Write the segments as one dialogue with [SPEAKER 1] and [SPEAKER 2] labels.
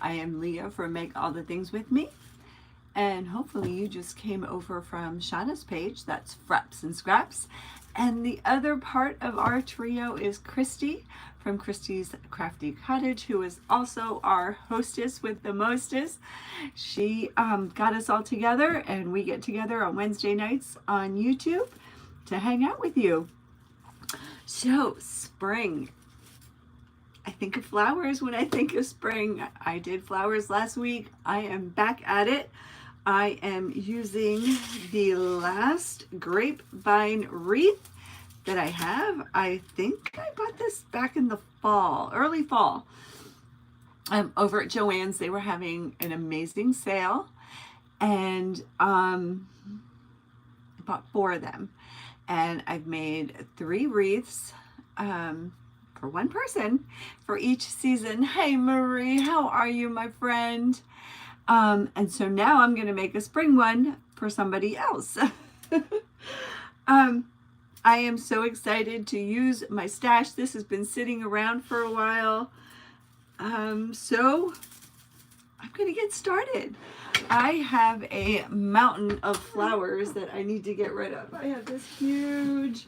[SPEAKER 1] I am Leah from Make All the Things With Me, and hopefully you just came over from Shauna's page. That's Frapps and Scraps. And the other part of our trio is Christy from Christy's Crafty Cottage, who is also our hostess with the mostest. She got us all together, and we get together on Wednesday nights on YouTube to hang out with you. So, spring. I think of flowers when I think of spring. I did flowers last week. I am back at it. I am using the last grapevine wreath that I have. I think I bought this back in the fall, early fall. Over at Joann's, they were having an amazing sale, and I bought 4 of them. And I've made 3 wreaths for one person for each season. Hey Marie, how are you, my friend? And so now I'm going to make a spring one for somebody else. I am so excited to use my stash. This has been sitting around for a while. So I'm going to get started. I have a mountain of flowers that I need to get rid of. I have this huge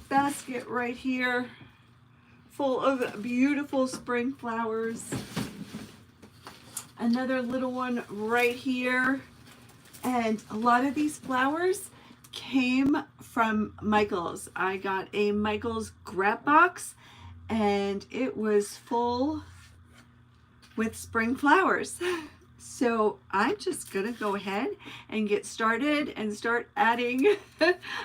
[SPEAKER 1] basket right here full of beautiful spring flowers. Another little one right here. And a lot of these flowers came from Michael's. I got a Michael's grab box, and it was full with spring flowers. So I'm just gonna go ahead and get started and start adding.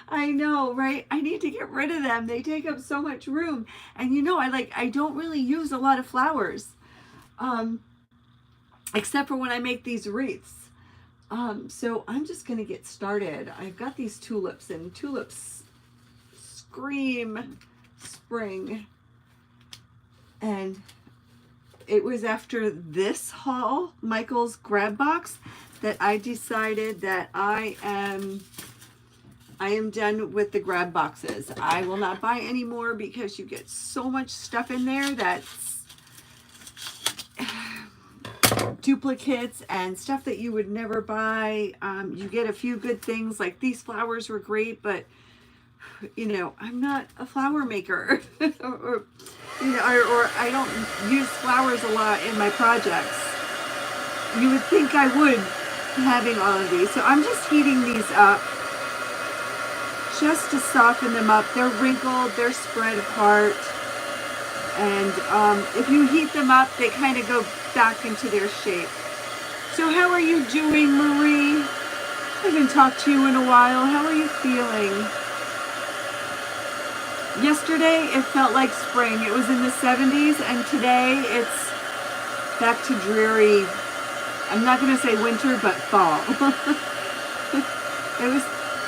[SPEAKER 1] I know, right? I need to get rid of them. They take up so much room. And you know, I don't really use a lot of flowers, except for when I make these wreaths. So I'm just gonna get started. I've got these tulips, and tulips scream spring. And it was after this haul, Michael's grab box, that I decided that I am done with the grab boxes. I will not buy any more because you get so much stuff in there that's duplicates and stuff that you would never buy. You get a few good things, like these flowers were great, but you know, I'm not a flower maker. or I don't use flowers a lot in my projects. You would think I would, having all of these. So I'm just heating these up just to soften them up. They're wrinkled, they're spread apart. And if you heat them up, they kind of go back into their shape. So how are you doing, Marie? I haven't talked to you in a while. How are you feeling? Yesterday, it felt like spring. It was in the 70s, and today it's back to dreary. I'm not going to say winter, but fall.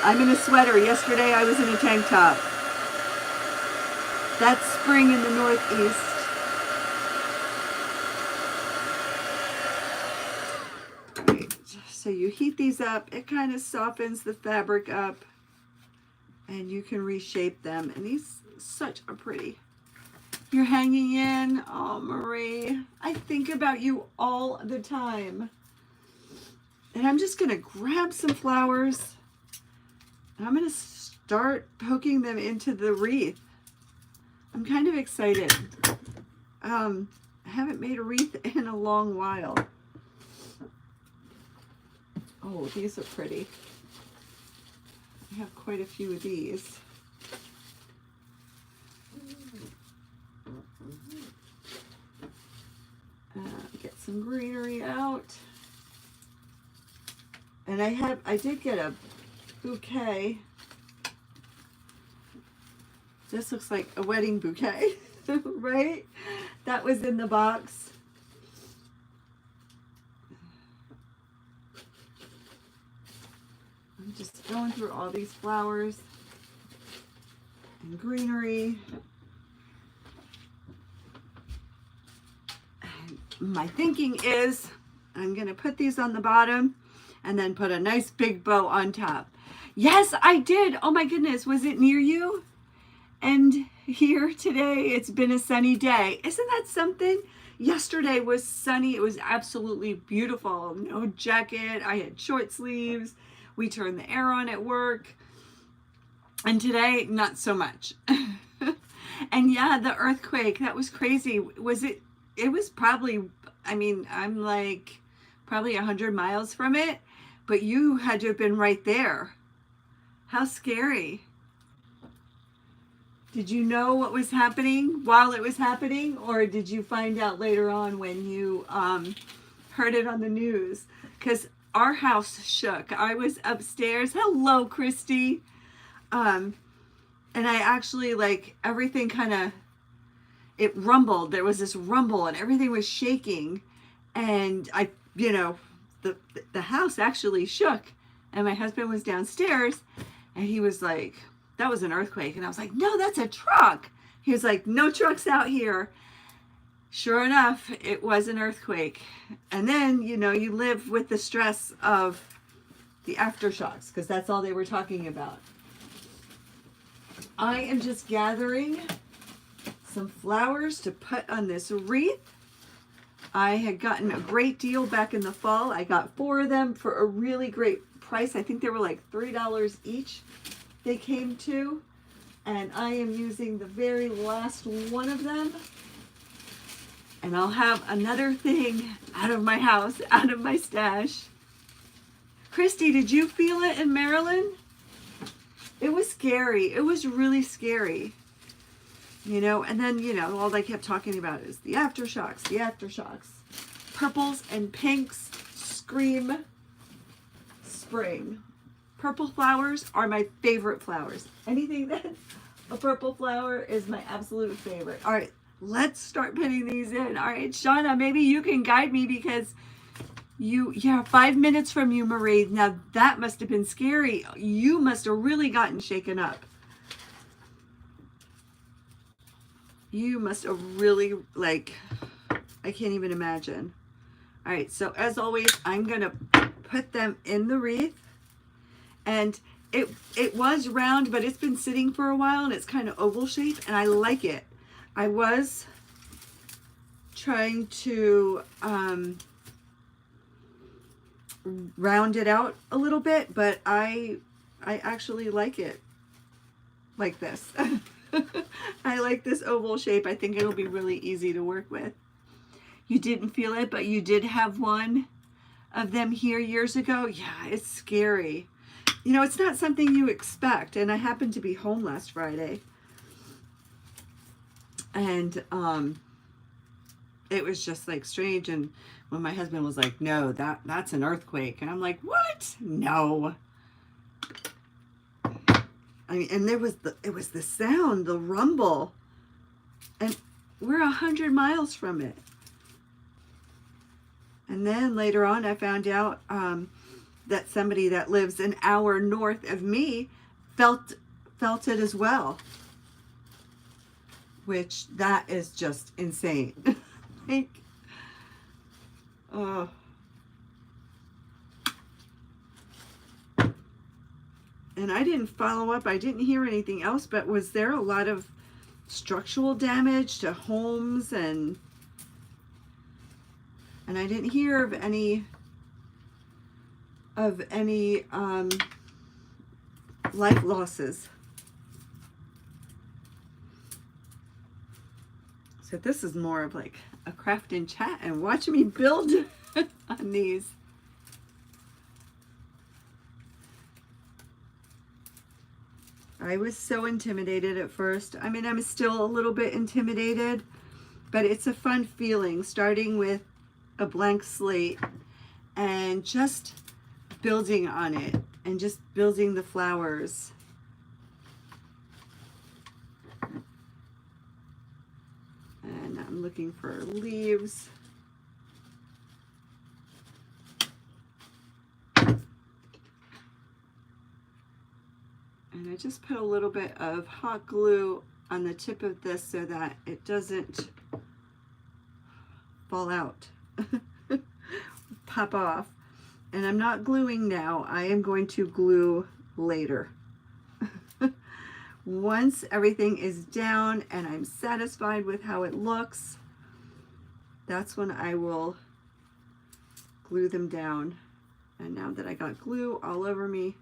[SPEAKER 1] I'm in a sweater. Yesterday, I was in a tank top. That's spring in the Northeast. Right. So you heat these up. It kind of softens the fabric up, and you can reshape them. And these such a pretty. You're hanging in. Oh, Marie, I think about you all the time. And I'm just gonna grab some flowers. And I'm gonna start poking them into the wreath. I'm kind of excited. I haven't made a wreath in a long while. Oh, these are pretty. I have quite a few of these. Get some greenery out. And I did get a bouquet. This looks like a wedding bouquet, right? That was in the box. I'm just going through all these flowers and greenery. And my thinking is I'm going to put these on the bottom and then put a nice big bow on top. Yes, I did. Oh my goodness. Was it near you? And here today, it's been a sunny day. Isn't that something? Yesterday was sunny. It was absolutely beautiful. No jacket. I had short sleeves. We turned the air on at work. And today, not so much. And yeah, the earthquake, that was crazy. Was it? It was probably, I mean, I'm like probably 100 miles from it, but you had to have been right there. How scary. Did you know what was happening while it was happening, or did you find out later on when you heard it on the news? Because our house shook. I was upstairs. Hello, Christy. And I actually, like, everything kind of, it rumbled. There was this rumble and everything was shaking. And I, you know, the house actually shook. And my husband was downstairs and he was like, that was an earthquake. And I was like, no, that's a truck. He was like, no trucks out here. Sure enough, it was an earthquake. And then, you know, you live with the stress of the aftershocks, because that's all they were talking about. I am just gathering some flowers to put on this wreath. I had gotten a great deal back in the fall. I got 4 of them for a really great price. I think they were like $3 each. They came to, and I am using the very last one of them. And I'll have another thing out of my house, out of my stash. Christy, did you feel it in Maryland? It was scary. It was really scary. You know, and then, you know, all they kept talking about is the aftershocks, the aftershocks. Purples and pinks scream spring. Purple flowers are my favorite flowers. Anything that's a purple flower is my absolute favorite. All right, let's start putting these in. All right, Shauna, maybe you can guide me, because yeah, 5 minutes from you, Marie. Now that must have been scary. You must have really gotten shaken up. You must have really, like, I can't even imagine. All right, so as always, I'm gonna put them in the wreath. And it was round, but it's been sitting for a while and it's kind of oval shaped, and I like it. I was trying to round it out a little bit, but I actually like it like this. I like this oval shape. I think it'll be really easy to work with. You didn't feel it, but you did have one of them here years ago. Yeah, it's scary. You know, it's not something you expect. And I happened to be home last Friday. And it was just like strange. And when my husband was like, no, that's an earthquake. And I'm like, what? No. I mean, and it was the sound, the rumble. And we're 100 miles from it. And then later on, I found out that somebody that lives an hour north of me felt it as well, which that is just insane. Like, oh. And I didn't follow up. I didn't hear anything else, but was there a lot of structural damage to homes? And I didn't hear of any life losses. So this is more of like a craft and chat and watch me build on these. I was so intimidated at first. I mean, I'm still a little bit intimidated, but it's a fun feeling starting with a blank slate and just building on it and just building the flowers. And I'm looking for leaves. And I just put a little bit of hot glue on the tip of this so that it doesn't fall out, pop off. And I'm not gluing now. I am going to glue later. Once everything is down and I'm satisfied with how it looks, that's when I will glue them down. And now that I got glue all over me,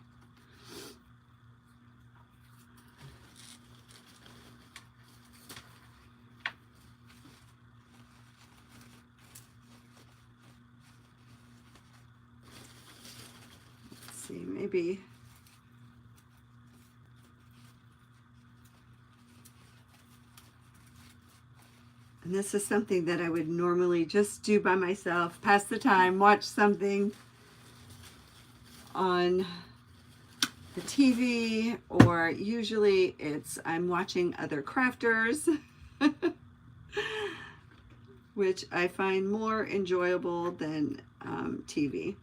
[SPEAKER 1] let's see, maybe and this is something that I would normally just do by myself, pass the time, watch something on the TV, or usually it's I'm watching other crafters, which I find more enjoyable than TV.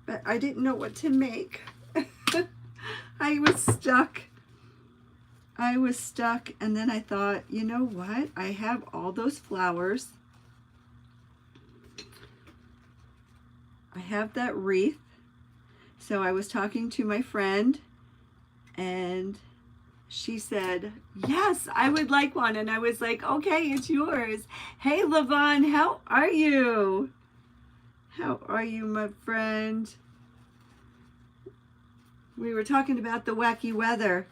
[SPEAKER 1] But I didn't know what to make. I was stuck. And then I thought, you know what? I have all those flowers. I have that wreath. So I was talking to my friend and she said, yes, I would like one. And I was like, okay, it's yours. Hey, Levon, how are you? How are you, my friend? We were talking about the wacky weather.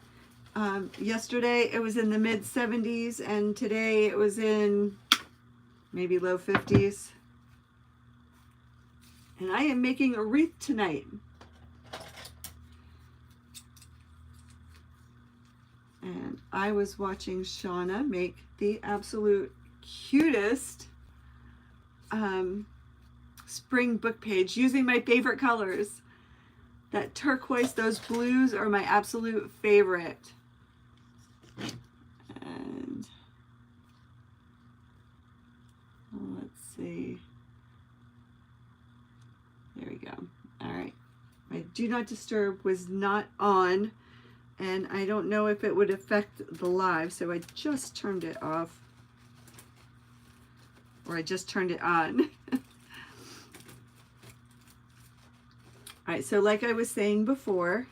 [SPEAKER 1] Yesterday it was in the mid 70s and today it was in maybe low 50s. And I am making a wreath tonight. And I was watching Shauna make the absolute cutest spring book page using my favorite colors. That turquoise, those blues are my absolute favorite. And let's see. There we go. All right. My do not disturb was not on, and I don't know if it would affect the live, so I just turned it off. Or I just turned it on. All right, so like I was saying before,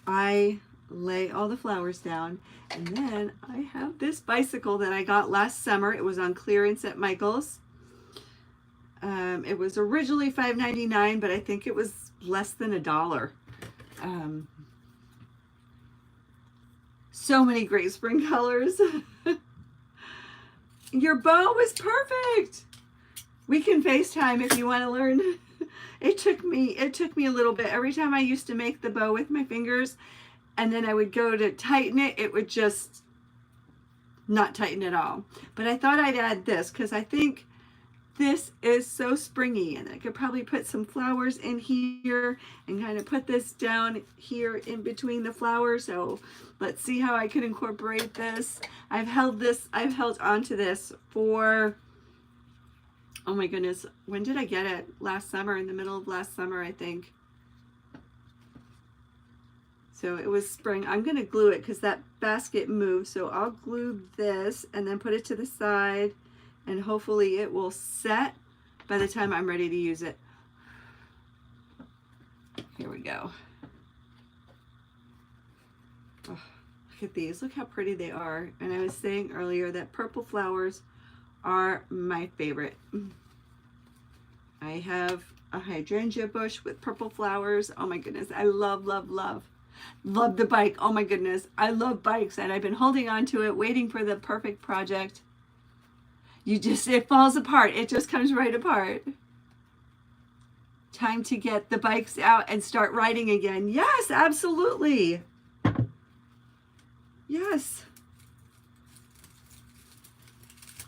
[SPEAKER 1] I lay all the flowers down, and then I have this bicycle that I got last summer. It was on clearance at Michael's. It was originally $5.99, but I think it was less than $1. So many great spring colors. Your bow was perfect. We can FaceTime if you want to learn. It took me a little bit. Every time I used to make the bow with my fingers and then I would go to tighten it, it would just not tighten at all. But I thought I'd add this because I think this is so springy, and I could probably put some flowers in here and kind of put this down here in between the flowers. So let's see how I can incorporate this. I've held onto this for, oh my goodness, when did I get it? Last summer, in the middle of last summer, I think. So it was spring. I'm going to glue it because that basket moved. So I'll glue this and then put it to the side, and hopefully it will set by the time I'm ready to use it. Here we go. Oh, look at these. Look how pretty they are. And I was saying earlier that purple flowers are my favorite. I have a hydrangea bush with purple flowers. Oh my goodness. I love, love, love. Love the bike. Oh my goodness. I love bikes, and I've been holding on to it, waiting for the perfect project. It falls apart. It just comes right apart. Time to get the bikes out and start riding again. Yes, absolutely. Yes.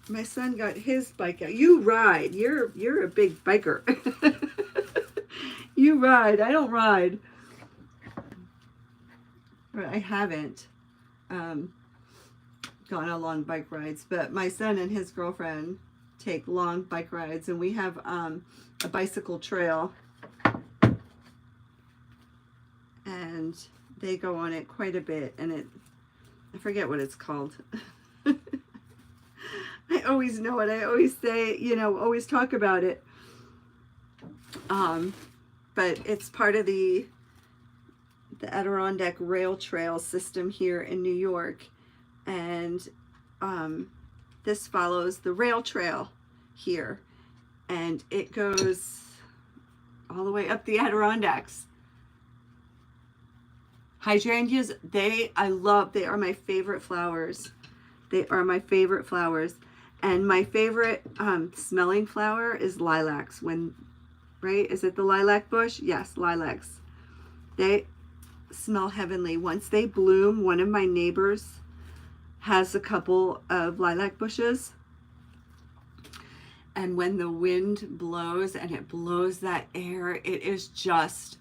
[SPEAKER 1] My son got his bike out. You ride. You're a big biker. You ride. I don't ride. I haven't gone on long bike rides, but my son and his girlfriend take long bike rides, and we have a bicycle trail, and they go on it quite a bit, and I forget what it's called. I always know it. I always say, you know, always talk about it. But it's part of the Adirondack Rail Trail system here in New York. And this follows the rail trail here. And it goes all the way up the Adirondacks. Hydrangeas, I love, they are my favorite flowers. They are my favorite flowers. And my favorite smelling flower is lilacs. Right? Is it the lilac bush? Yes, lilacs. They smell heavenly. Once they bloom, one of my neighbors has a couple of lilac bushes. And when the wind blows and it blows that air, it is just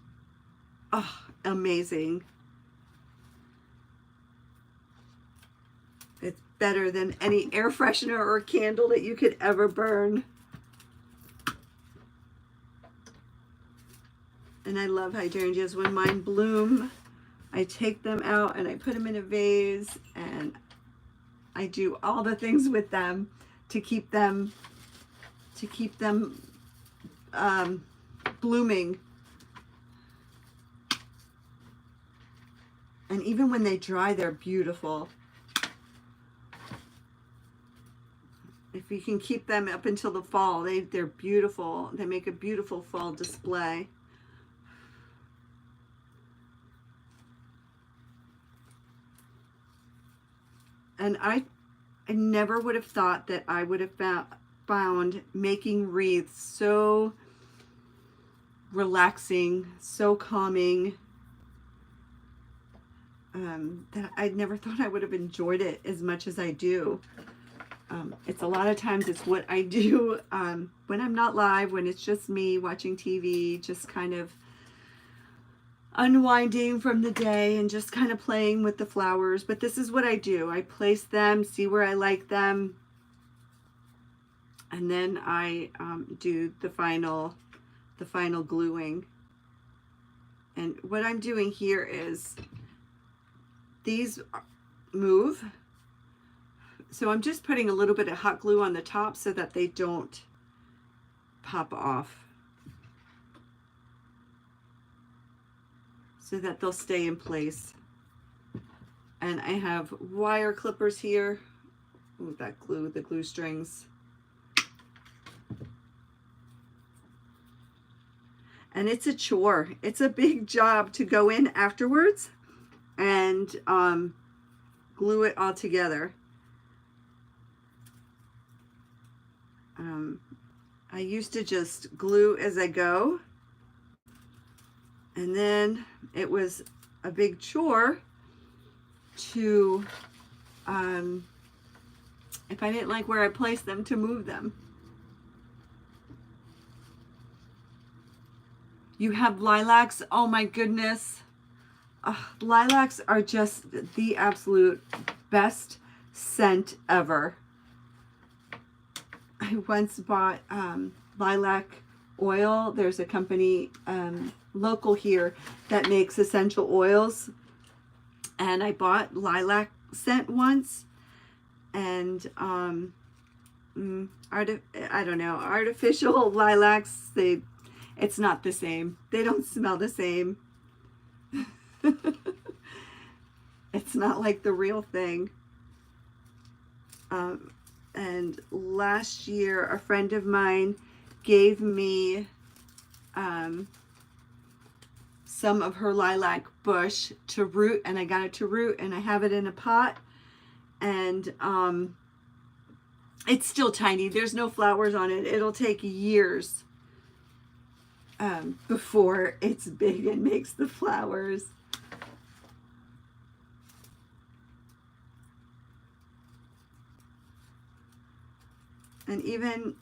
[SPEAKER 1] amazing. It's better than any air freshener or candle that you could ever burn. And I love hydrangeas. When mine bloom, I take them out and I put them in a vase and I do all the things with them to keep them blooming. And even when they dry, they're beautiful. If you can keep them up until the fall, they're beautiful. They make a beautiful fall display. And I never would have thought that I would have found making wreaths so relaxing, so calming, that I never thought I would have enjoyed it as much as I do. It's a lot of times it's what I do when I'm not live, when it's just me watching TV, just kind of unwinding from the day and just kind of playing with the flowers. But this is what I do. I place them, see where I like them, and then I do the final gluing. And what I'm doing here is these move. So I'm just putting a little bit of hot glue on the top so that they don't pop off, so that they'll stay in place. And I have wire clippers here. Ooh, that glue, the glue strings. And it's a chore. It's a big job to go in afterwards and glue it all together. I used to just glue as I go, and then it was a big chore to, if I didn't like where I placed them, to move them. You have lilacs. Oh my goodness. Lilacs are just the absolute best scent ever. I once bought lilac oil. There's a company local here that makes essential oils, and I bought lilac scent once, and I don't know, artificial lilacs, it's not the same. They don't smell the same. It's not like the real thing. And last year, a friend of mine gave me some of her lilac bush to root, and I got it to root, and I have it in a pot, and it's still tiny. There's no flowers on it. It'll take years before it's big and makes the flowers. And even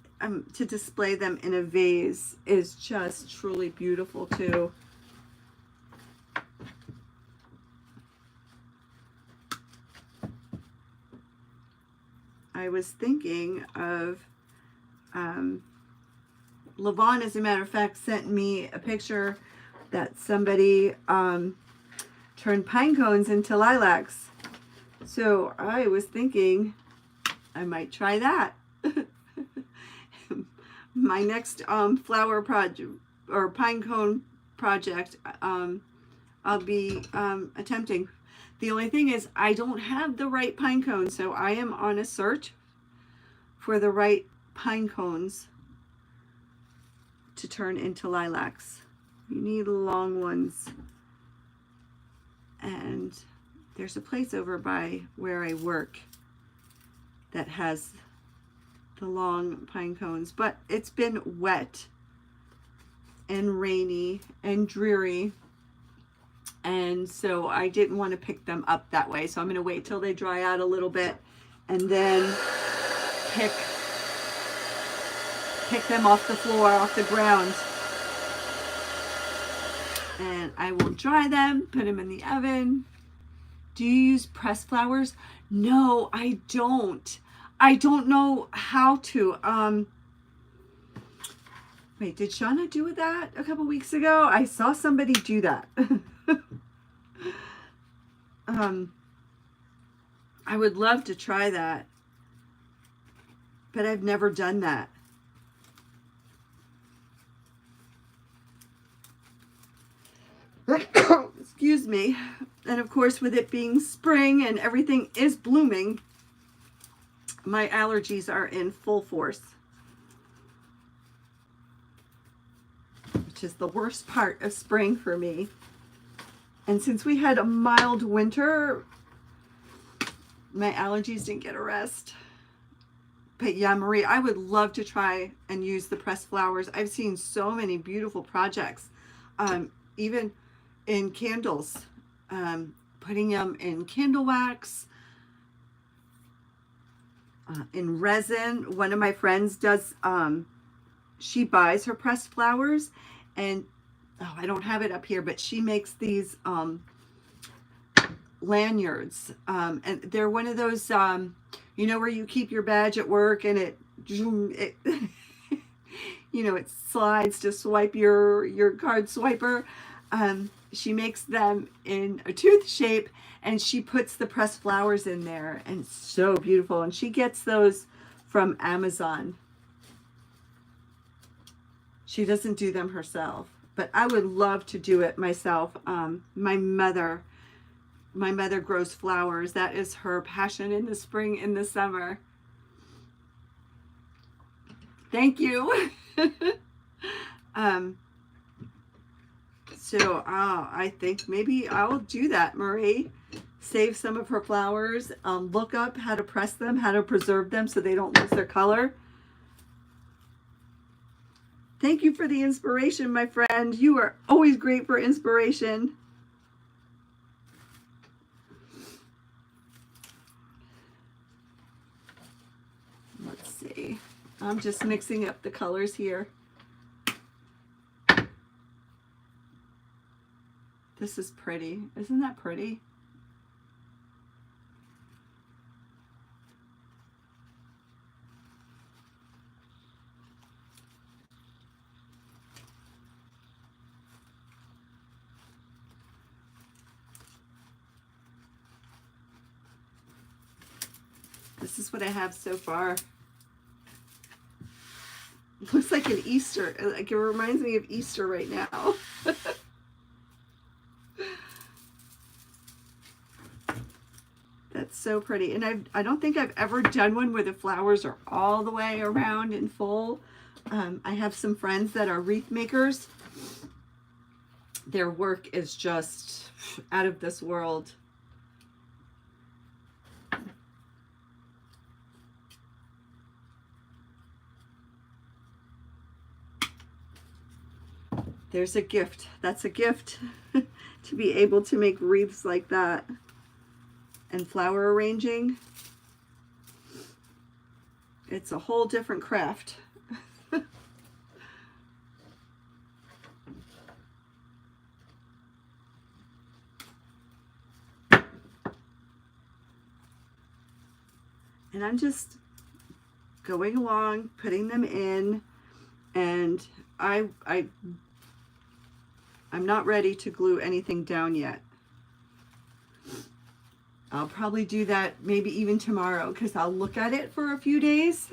[SPEAKER 1] to display them in a vase is just truly beautiful too. I was thinking of Levon, as a matter of fact, sent me a picture that somebody turned pine cones into lilacs. So I was thinking I might try that. My next flower project or pine cone project, I'll be attempting. The only thing is I don't have the right pine cones, so I am on a search for the right pine cones to turn into lilacs. You need long ones. And there's a place over by where I work that has the long pine cones, but it's been wet and rainy and dreary, and so I didn't want to pick them up that way. So I'm going to wait till they dry out a little bit and then pick them off the floor, off the ground, and I will dry them, put them in the oven. Do you use pressed flowers? No, I don't. I don't know how to. Wait, did Shauna do that a couple weeks ago? I saw somebody do that. I would love to try that, but I've never done that. Excuse me. And of course, with it being spring and everything is blooming, my allergies are in full force, which is the worst part of spring for me. And since we had a mild winter, my allergies didn't get a rest. But yeah, Marie, I would love to try and use the pressed flowers. I've seen so many beautiful projects, even in candles, putting them in candle wax, in resin. One of my friends does, she buys her pressed flowers, and I don't have it up here, but she makes these lanyards, and they're one of those, you know, where you keep your badge at work and it you know, it slides to swipe your card swiper. She makes them in a tooth shape, and she puts the pressed flowers in there, and it's so beautiful. And she gets those from Amazon. She doesn't do them herself, but I would love to do it myself. My mother grows flowers. That is her passion in the spring and the summer. Thank you. So I think maybe I'll do that, Marie. Save some of her flowers, look up how to press them, how to preserve them so they don't lose their color. Thank you for the inspiration, my friend. You are always great for inspiration. Let's see. I'm just mixing up the colors here. This is pretty. Isn't that pretty? This is what I have so far. It looks like an Easter. Like it reminds me of Easter right now. That's so pretty. And I don't think I've ever done one where the flowers are all the way around in full. I have some friends that are wreath makers. Their work is just out of this world. There's a gift. That's a gift to be able to make wreaths like that. And flower arranging. It's a whole different craft. And I'm just going along, putting them in, and I'm not ready to glue anything down yet. I'll probably do that maybe even tomorrow, because I'll look at it for a few days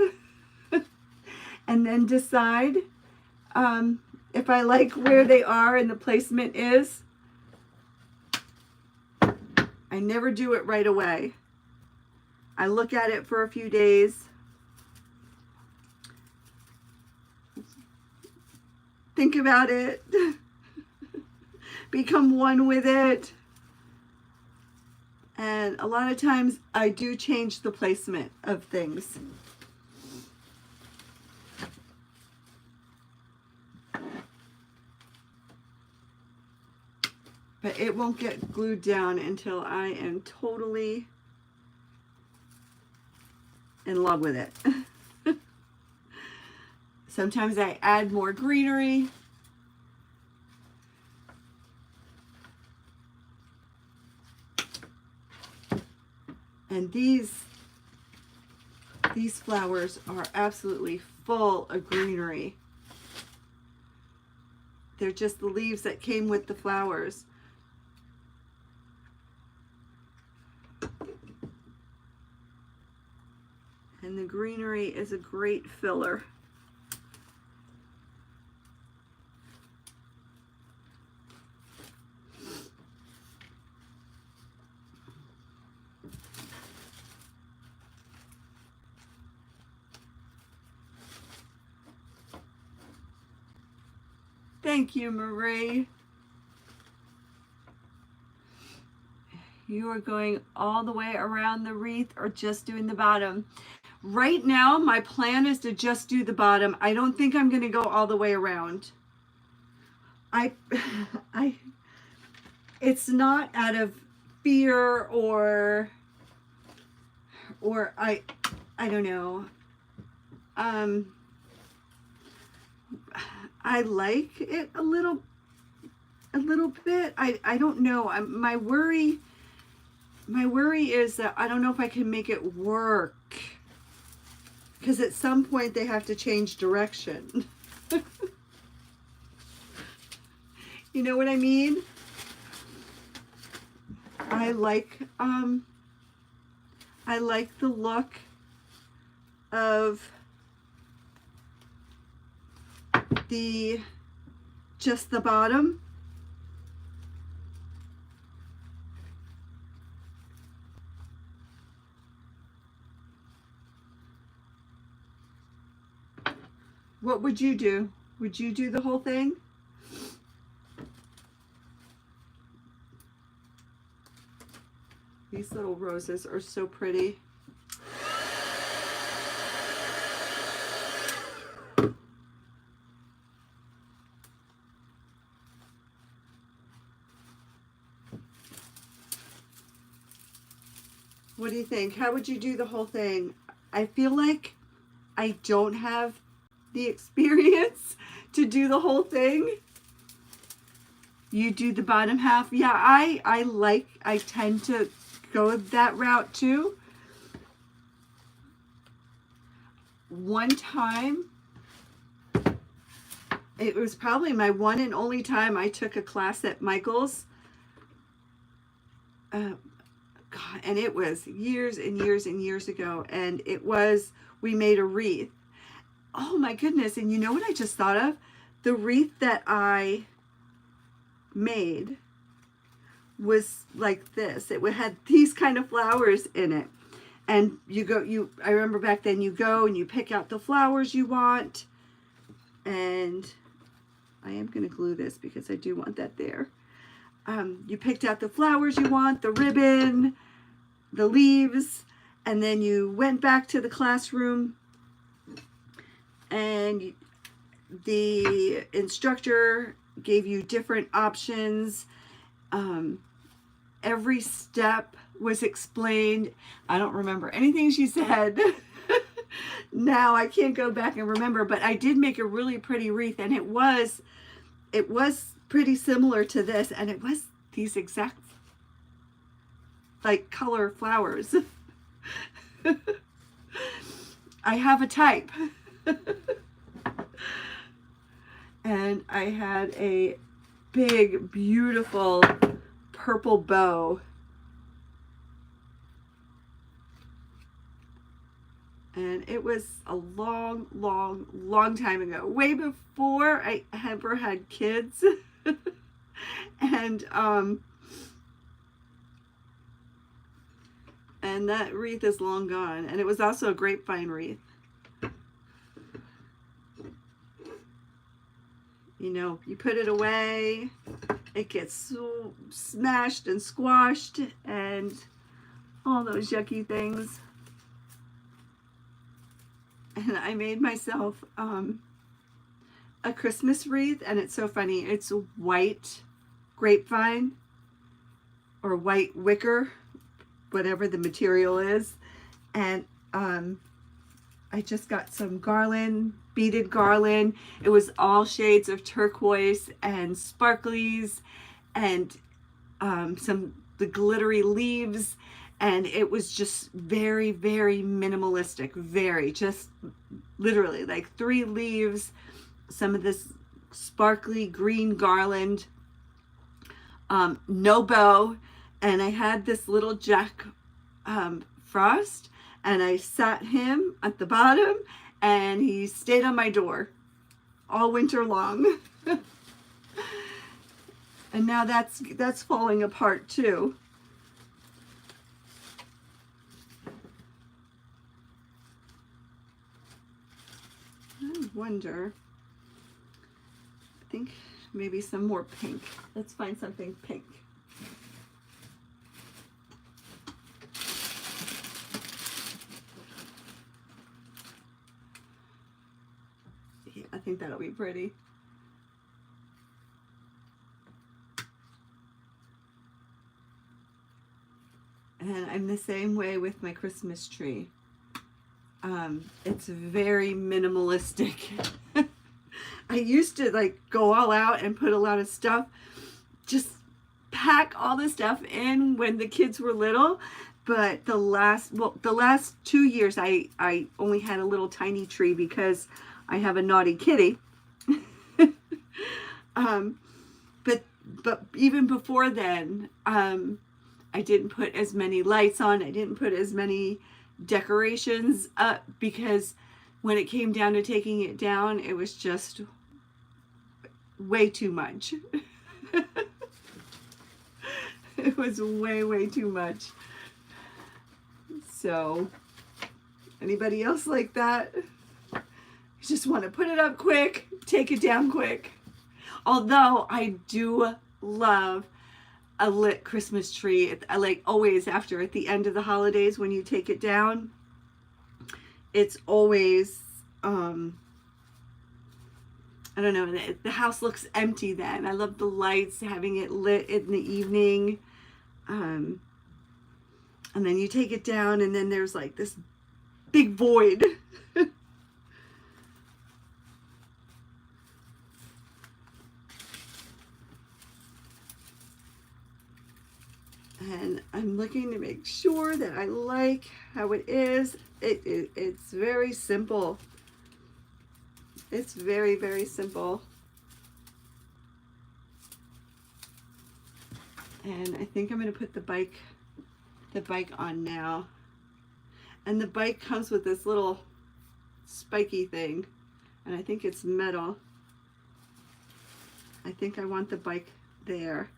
[SPEAKER 1] and then decide if I like where they are and the placement is. I never do it right away. I look at it for a few days, think about it, become one with it. And a lot of times I do change the placement of things. But it won't get glued down until I am totally in love with it. Sometimes I add more greenery. And these flowers are absolutely full of greenery. They're just the leaves that came with the flowers. And the greenery is a great filler. Thank you, Marie. You are going all the way around the wreath or just doing the bottom? Right now, my plan is to just do the bottom. I don't think I'm going to go all the way around. It's not out of fear or I don't know. I like it a little bit. I don't know. My worry is that I don't know if I can make it work, because at some point they have to change direction. You know what I mean? I like the look of just the bottom. What would you do? Would you do the whole thing? These little roses are so pretty. What do you think? How would you do the whole thing? I feel like I don't have the experience to do the whole thing. You do the bottom half. Yeah, I tend to go that route too. One time, it was probably my one and only time I took a class at Michael's. God, and it was years and years and years ago, and we made a wreath. Oh my goodness, and you know what I just thought of? The wreath that I made was like this. It had these kind of flowers in it. And I remember back then, you go and you pick out the flowers you want. And I am going to glue this because I do want that there. You picked out the flowers you want, the ribbon, the leaves, and then you went back to the classroom and the instructor gave you different options. Every step was explained. I don't remember anything she said. Now I can't go back and remember, but I did make a really pretty wreath, and it was pretty similar to this, and it was these exact like color flowers. I have a type. And I had a big, beautiful purple bow. And it was a long, long, long time ago, way before I ever had kids. And that wreath is long gone. And it was also a grapevine wreath. You know, you put it away, it gets so smashed and squashed and all those yucky things. And I made myself a Christmas wreath, and it's so funny. It's white grapevine or white wicker, whatever the material is. And I just got some garland, beaded garland. It was all shades of turquoise and sparklies and the glittery leaves. And it was just very, very minimalistic, very just literally like 3 leaves, some of this sparkly green garland, no bow. And I had this little Jack Frost, and I sat him at the bottom, and he stayed on my door all winter long. And now that's falling apart too. I wonder, I think maybe some more pink. Let's find something pink. Yeah, I think that'll be pretty. And I'm the same way with my Christmas tree. It's very minimalistic. I used to like go all out and put a lot of stuff, just pack all the stuff in when the kids were little. But the last 2 years I only had a little tiny tree because I have a naughty kitty. But even before then, I didn't put as many lights on. I didn't put as many decorations up because when it came down to taking it down, it was just way too much. It was way, way too much. So, anybody else like that? You just want to put it up quick, take it down quick. Although I do love a lit Christmas tree. I like always after at the end of the holidays when you take it down, it's always I don't know, the house looks empty then. I love the lights, having it lit in the evening. And then you take it down and then there's like this big void. And I'm looking to make sure that I like how it is. It's very simple. It's very, very simple. And I think I'm going to put the bike on now. And the bike comes with this little spiky thing. And I think it's metal. I think I want the bike there.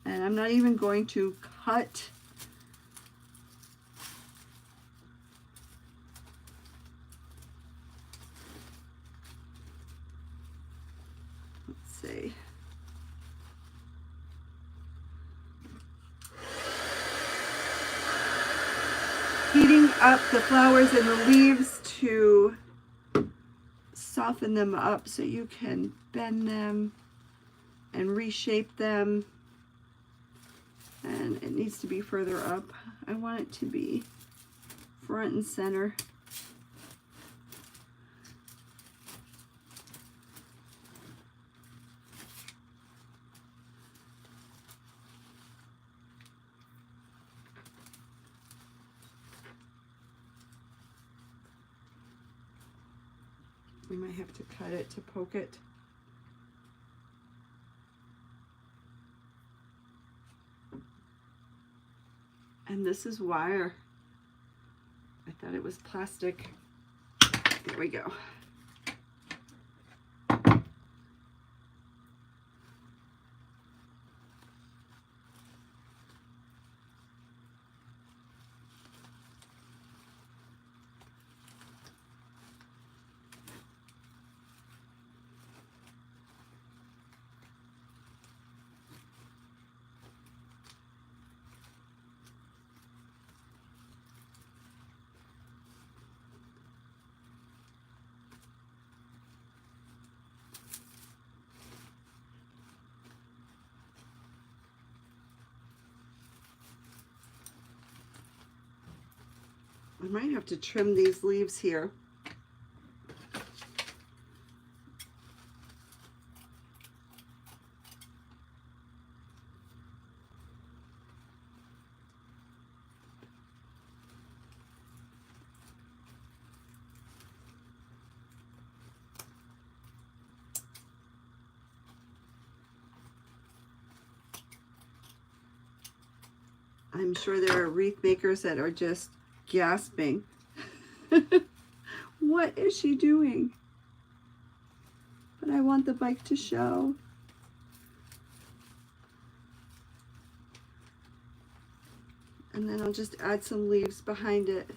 [SPEAKER 1] And I'm not even going to cut. Let's see. Heating up the flowers and the leaves to soften them up so you can bend them and reshape them. And it needs to be further up. I want it to be front and center. We might have to cut it to poke it. And this is wire. I thought it was plastic. There we go. I might have to trim these leaves here. I'm sure there are wreath makers that are just gasping. What is she doing? But I want the bike to show. And then I'll just add some leaves behind it.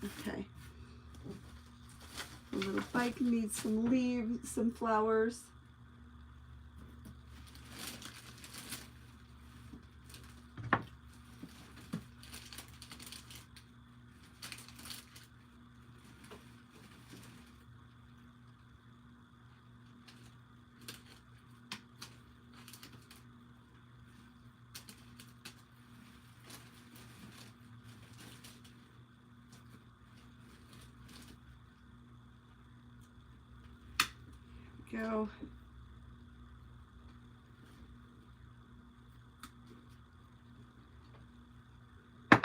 [SPEAKER 1] Okay. The little bike needs some leaves, some flowers. Go. I'm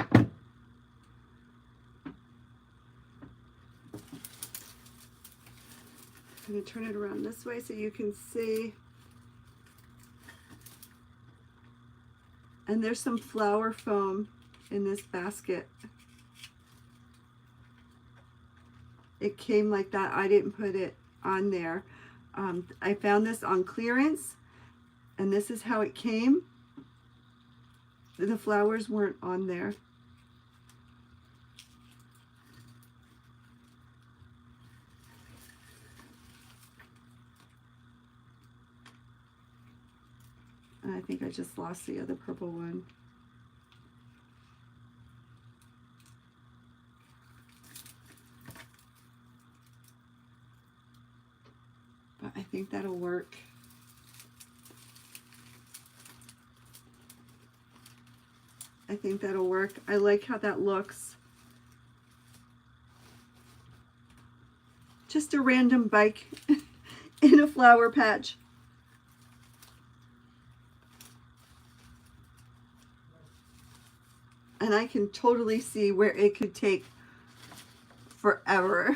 [SPEAKER 1] going to turn it around this way so you can see. And there's some flower foam in this basket. It came like that. I didn't put it on there. I found this on clearance, and this is how it came. The flowers weren't on there. And I think I just lost the other purple one. But I think that'll work. I think that'll work. I like how that looks. Just a random bike in a flower patch. And I can totally see where it could take forever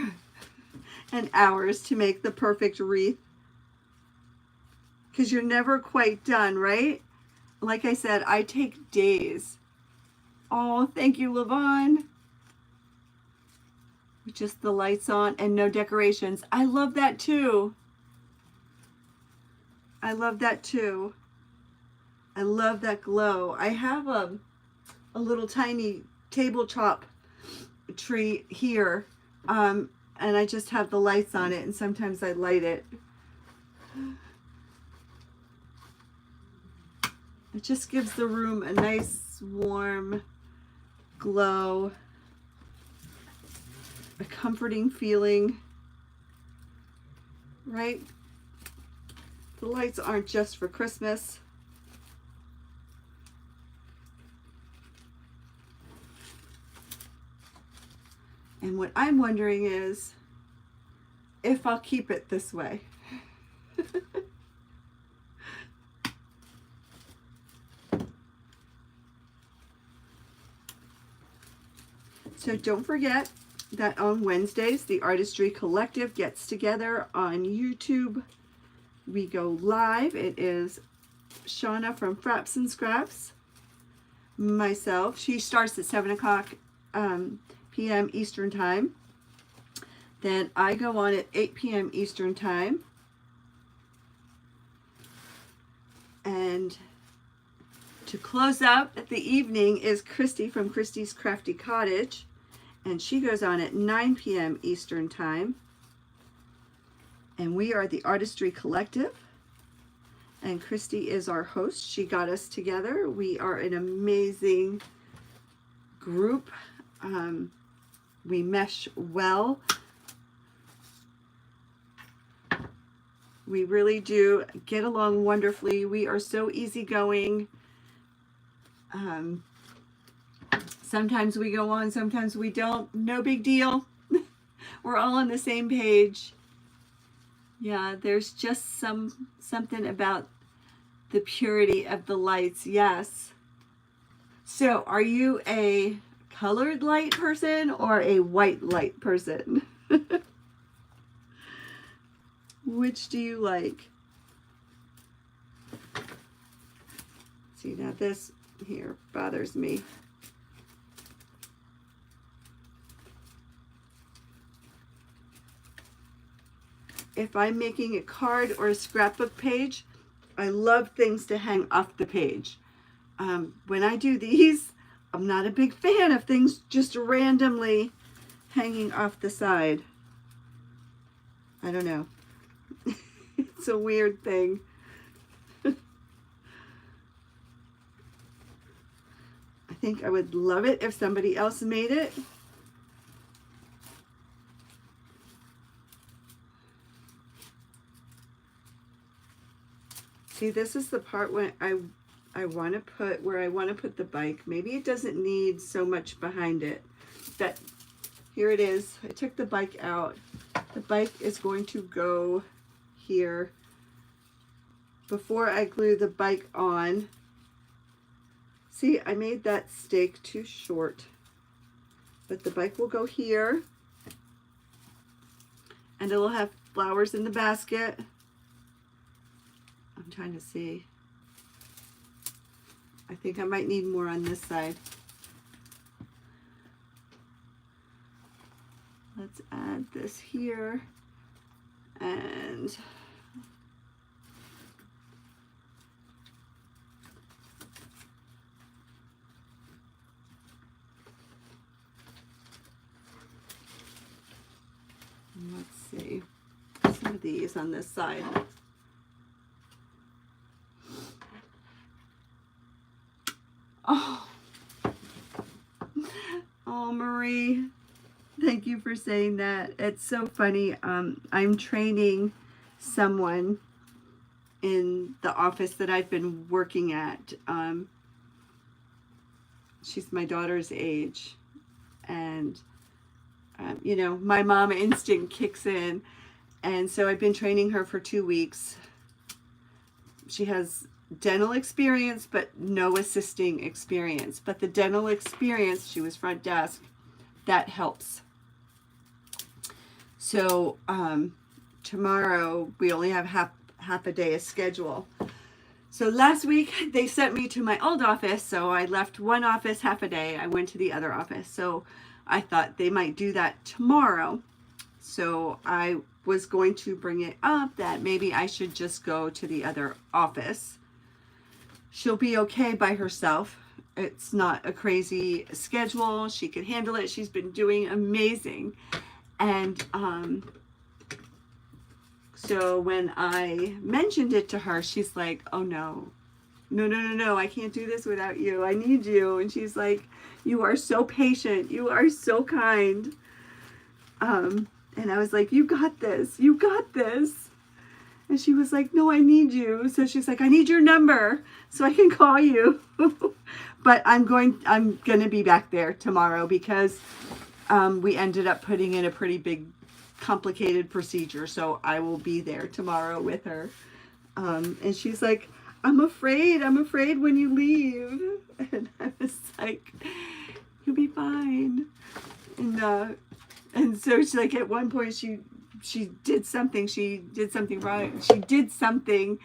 [SPEAKER 1] and hours to make the perfect wreath. Because you're never quite done, right? Like I said, I take days. Oh, thank you, Levon. With just the lights on and no decorations. I love that too. I love that too. I love that glow. I have a little tiny tabletop tree here, and I just have the lights on it, and sometimes I light it. It just gives the room a nice warm glow, a comforting feeling, right? The lights aren't just for Christmas. And what I'm wondering is if I'll keep it this way. So don't forget that on Wednesdays, the Artistry Collective gets together on YouTube. We go live. It is Shauna from Frapps Scraps, myself. She starts at 7 o'clock p.m. Eastern Time. Then I go on at 8 p.m. Eastern Time. And to close out the evening is Christy from Christy's Crafty Cottage. And she goes on at 9 p.m. Eastern Time. And we are the Artistry Collective. And Christy is our host. She got us together. We are an amazing group. We mesh well. We really do get along wonderfully. We are so easygoing. Sometimes we go on, sometimes we don't. No big deal. We're all on the same page. Yeah, there's just something about the purity of the lights. Yes. So, are you a colored light person or a white light person? Which do you like? See, now this here bothers me. If I'm making a card or a scrapbook page, I love things to hang off the page. When I do these, I'm not a big fan of things just randomly hanging off the side. I don't know. It's a weird thing. I think I would love it if somebody else made it. See, this is the part when I want to put, where I want to put the bike. Maybe it doesn't need so much behind it. But here it is. I took the bike out. The bike is going to go here before I glue the bike on. See, I made that stake too short, but the bike will go here and it'll have flowers in the basket. I'm trying to see. I think I might need more on this side. Let's add this here. And let's see, some of these on this side. Oh, Marie, thank you for saying that. It's so funny. I'm training someone in the office that I've been working at. She's my daughter's age, and you know, my mom instinct kicks in, and so I've been training her for 2 weeks. She has dental experience, but no assisting experience. But the dental experience, she was front desk, that helps. So tomorrow we only have half a day of schedule. So last week they sent me to my old office, so I left one office half a day. I went to the other office. So I thought they might do that tomorrow. So I was going to bring it up that maybe I should just go to the other office. She'll be okay by herself. It's not a crazy schedule. She can handle it. She's been doing amazing. And so when I mentioned it to her, she's like, oh no, I can't do this without you. I need you. And she's like, you are so patient. You are so kind. And I was like, you got this. You got this. And she was like, no, I need you. So she's like, I need your number so I can call you. But I'm going to be back there tomorrow because we ended up putting in a pretty big, complicated procedure. So I will be there tomorrow with her. And she's like, I'm afraid when you leave. And I was like, you'll be fine. And so she's like, at one point she did something wrong. She did something,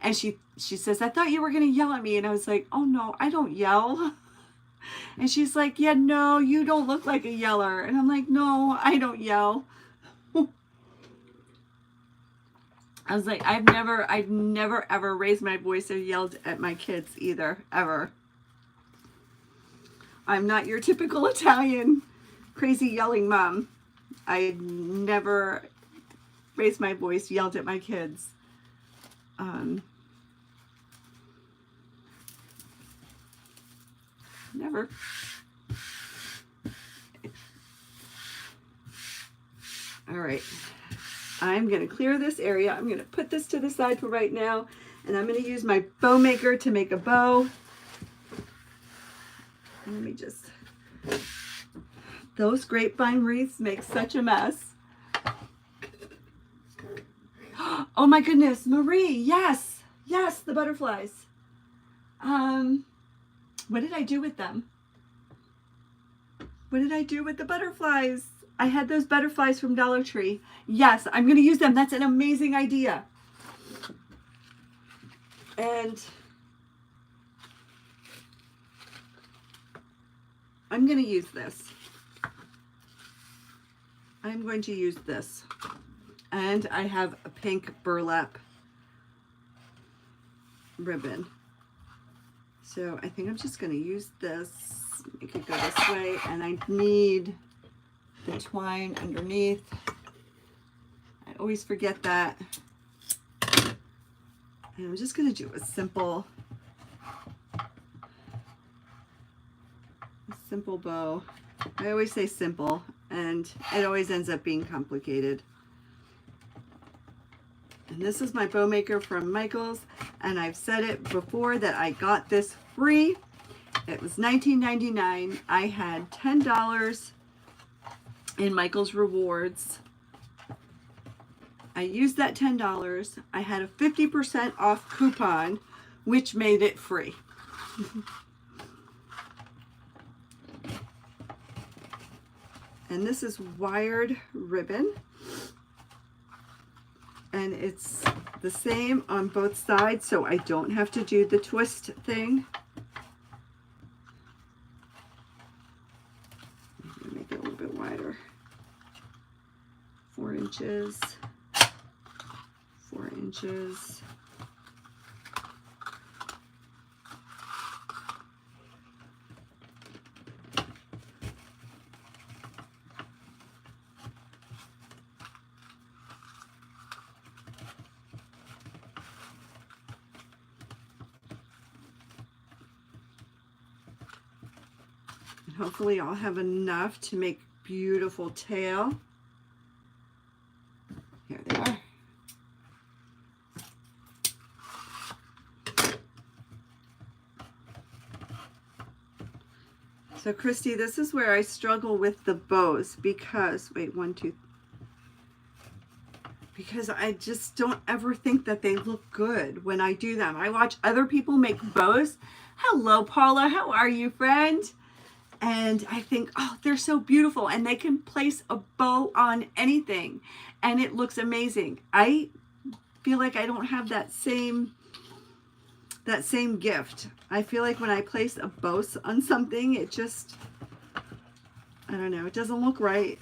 [SPEAKER 1] And she says, I thought you were going to yell at me. And I was like, oh no, I don't yell. And she's like, yeah, no, you don't look like a yeller. And I'm like, no, I don't yell. I was like, I've never ever raised my voice or yelled at my kids either, ever. I'm not your typical Italian crazy yelling mom. I never raised my voice, yelled at my kids. Never. All right. I'm going to clear this area. I'm going to put this to the side for right now. And I'm going to use my bow maker to make a bow. Let me just... Those grapevine wreaths make such a mess. Oh my goodness, Marie, yes. Yes, the butterflies. What did I do with them? What did I do with the butterflies? I had those butterflies from Dollar Tree. Yes, I'm going to use them. That's an amazing idea. And I'm going to use this. I'm going to use this. And I have a pink burlap ribbon. So I think I'm just going to use this, make it go this way, and I need the twine underneath. I always forget that. And I'm just going to do a simple bow. I always say simple, and it always ends up being complicated. And this is my bow maker from Michael's, and I've said it before that I got this free. It was $19.99. I had $10 in Michael's rewards. I used that $10. I had a 50% off coupon, which made it free. And this is wired ribbon. And it's the same on both sides, so I don't have to do the twist thing. Make it a little bit wider. 4 inches. 4 inches. Hopefully I'll have enough to make beautiful tail. Here they are. So Christy, this is where I struggle with the bows because, wait, 1, 2, because I just don't ever think that they look good when I do them. I watch other people make bows. Hello, Paula. How are you, friend? And I think, oh, they're so beautiful, and they can place a bow on anything and it looks amazing. I feel like I don't have that same gift. I feel like when I place a bow on something, it just, I don't know, it doesn't look right.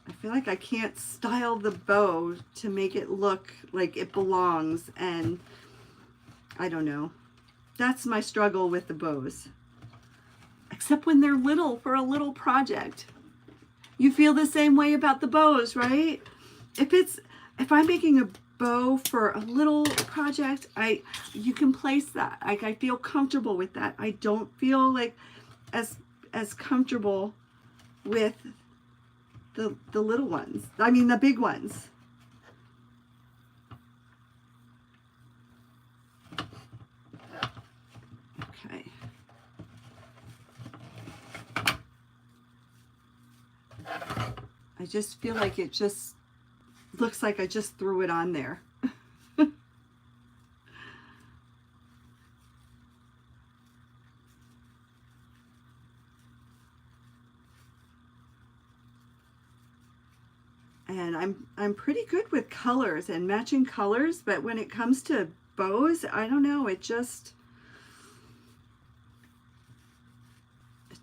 [SPEAKER 1] I feel like I can't style the bow to make it look like it belongs, and I don't know. That's my struggle with the bows. Except when they're little, for a little project. You feel the same way about the bows, right? If I'm making a bow for a little project, you can place that. Like, I feel comfortable with that. I don't feel like as comfortable with the little ones. I mean the big ones. Okay. I just feel like it just looks like I just threw it on there. And I'm pretty good with colors and matching colors, but when it comes to bows, I don't know, it just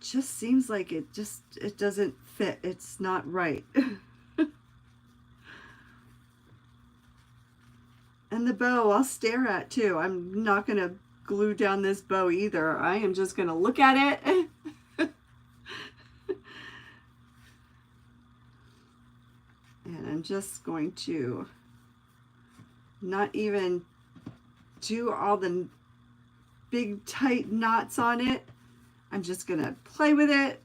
[SPEAKER 1] seems like it doesn't fit. It's not right. And the bow I'll stare at too. I'm not gonna glue down this bow either. I am just gonna look at it. And I'm just going to not even do all the big tight knots on it. I'm just gonna play with it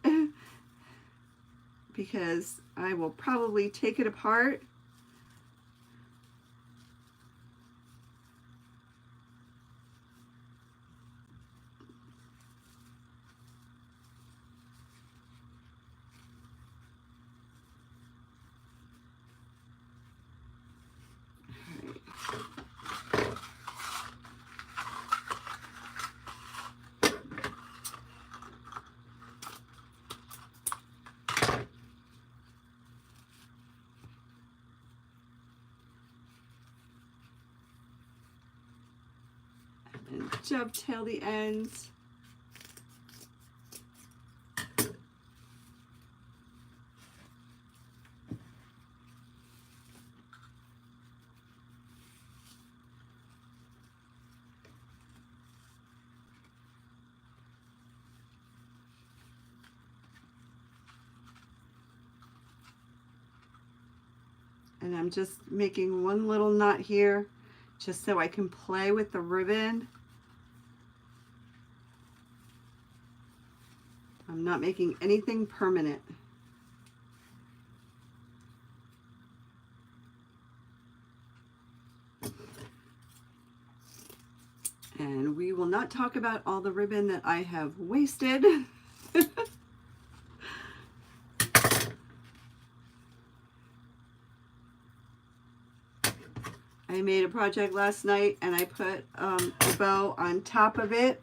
[SPEAKER 1] because I will probably take it apart. And dovetail the ends. And I'm just making one little knot here just so I can play with the ribbon. I'm not making anything permanent. And we will not talk about all the ribbon that I have wasted. I made a project last night and I put a bow on top of it.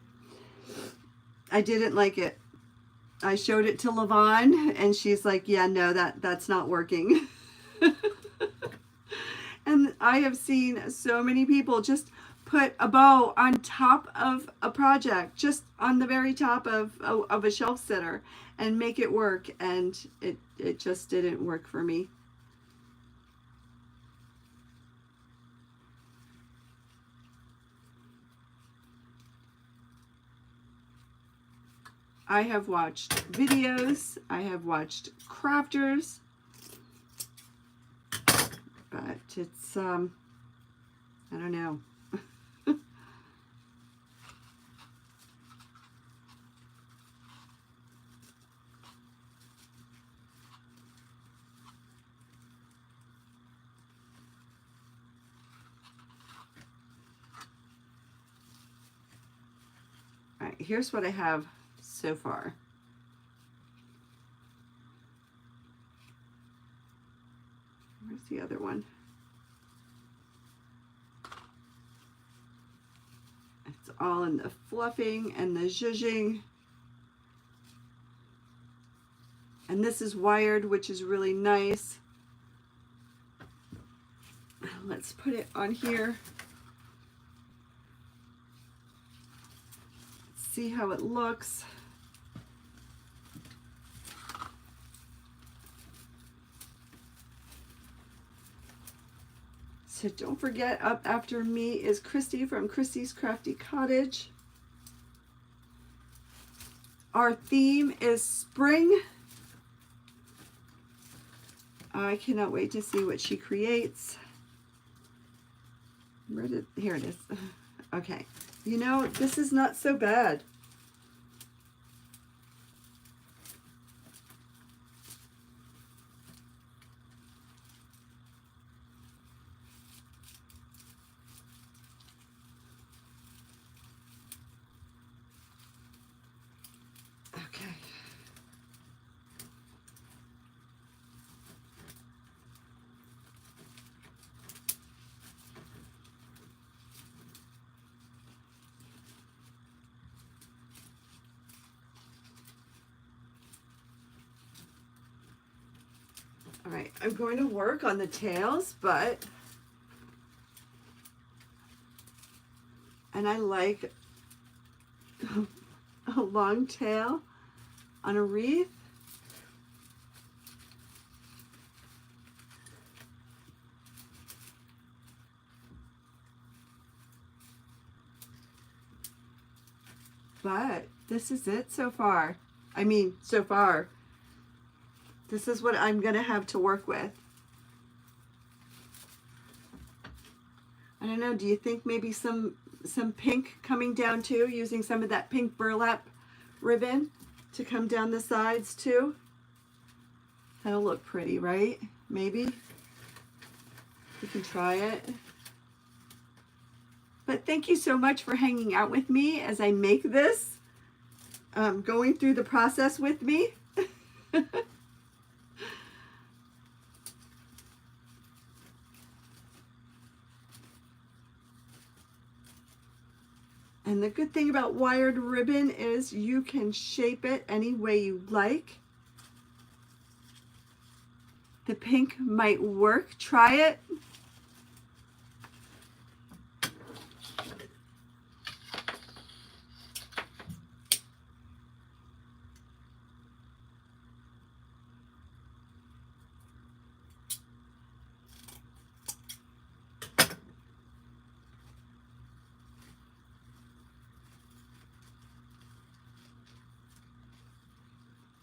[SPEAKER 1] I didn't like it. I showed it to Lavon and she's like, yeah, no, that's not working. And I have seen so many people just put a bow on top of a project, just on the very top of a shelf sitter, and make it work, and it just didn't work for me. I have watched videos, I have watched crafters, but it's, I don't know. All right, here's what I have so far. Where's the other one? It's all in the fluffing and the zhuzhing. And this is wired, which is really nice. Let's put it on here. See how it looks. So don't forget, up after me is Christy from Christy's Crafty Cottage. Our theme is spring. I cannot wait to see what she creates. Here it is. Okay. You know, this is not so bad. Okay. All right, I'm going to work on the tails, and I like a long tail on a wreath. But this is it so far. I mean, so far. This is what I'm gonna have to work with. I don't know, do you think maybe some pink coming down too, using some of that pink burlap ribbon to come down the sides too? That'll look pretty, right? Maybe. We can try it. But thank you so much for hanging out with me as I make this, going through the process with me. And the good thing about wired ribbon is you can shape it any way you like. The pink might work. Try it.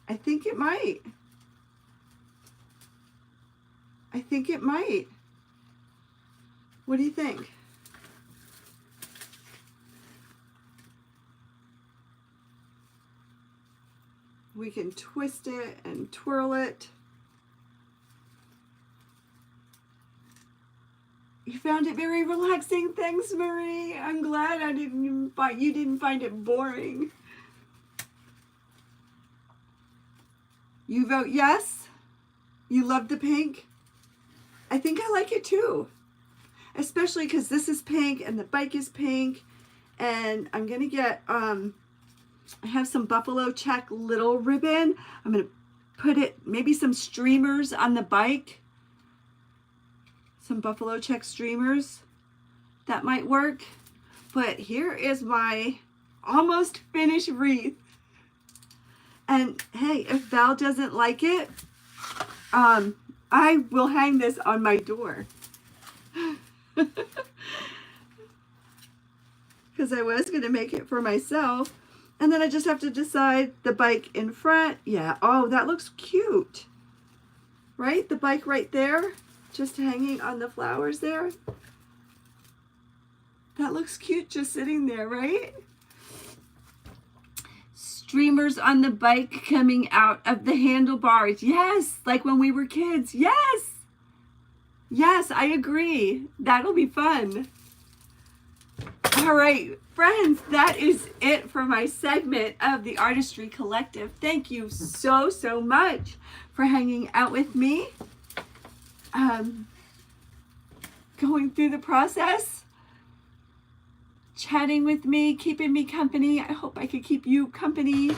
[SPEAKER 1] I think it might. I think it might. What do you think? We can twist it and twirl it. You found it very relaxing. Thanks, Marie. I'm glad you didn't find it boring. You vote yes? You love the pink? I think I like it too. Especially because this is pink and the bike is pink. And I'm going to get, I have some buffalo check little ribbon. I'm going to put it, maybe some streamers on the bike. Some buffalo check streamers. That might work. But here is my almost finished wreath. And hey, if Val doesn't like it, I will hang this on my door. Because I was going to make it for myself. And then I just have to decide the bike in front. Yeah, oh, that looks cute. Right? The bike right there, just hanging on the flowers there. That looks cute just sitting there, right? Streamers on the bike coming out of the handlebars. Yes, like when we were kids. Yes. Yes, I agree. That'll be fun. All right, friends, that is it for my segment of the Artistry Collective. Thank you so, so much for hanging out with me. Going through the process. Chatting with me, keeping me company. I hope I could keep you company.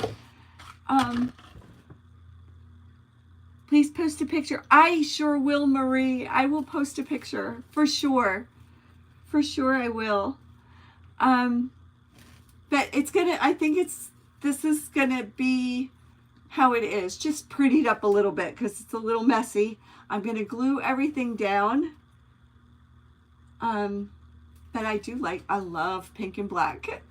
[SPEAKER 1] Please post a picture. I sure will, Marie. I will post a picture for sure. For sure I will. But it's gonna, I think this is gonna be how it is. Just prettied up a little bit because it's a little messy. I'm gonna glue everything down. But I love pink and black.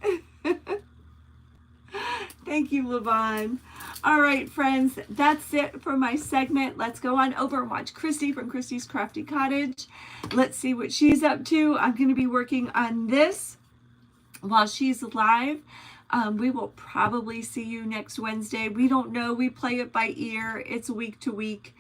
[SPEAKER 1] Thank you, Levon. All right, friends, that's it for my segment. Let's go on over and watch Christy from Christy's Crafty Cottage. Let's see what she's up to. I'm going to be working on this while she's live. We will probably see you next Wednesday. We don't know. We play it by ear. It's week to week.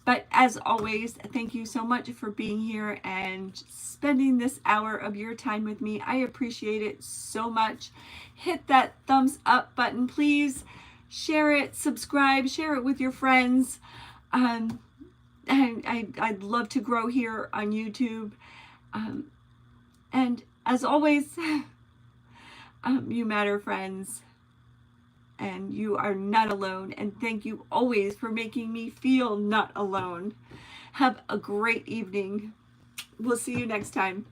[SPEAKER 1] But as always, thank you so much for being here and spending this hour of your time with me. I appreciate it so much. Hit that thumbs up button, please. Share it, subscribe, share it with your friends. And I'd love to grow here on YouTube. And as always, you matter, friends. and you are not alone. And thank you always for making me feel not alone. Have a great evening. We'll see you next time.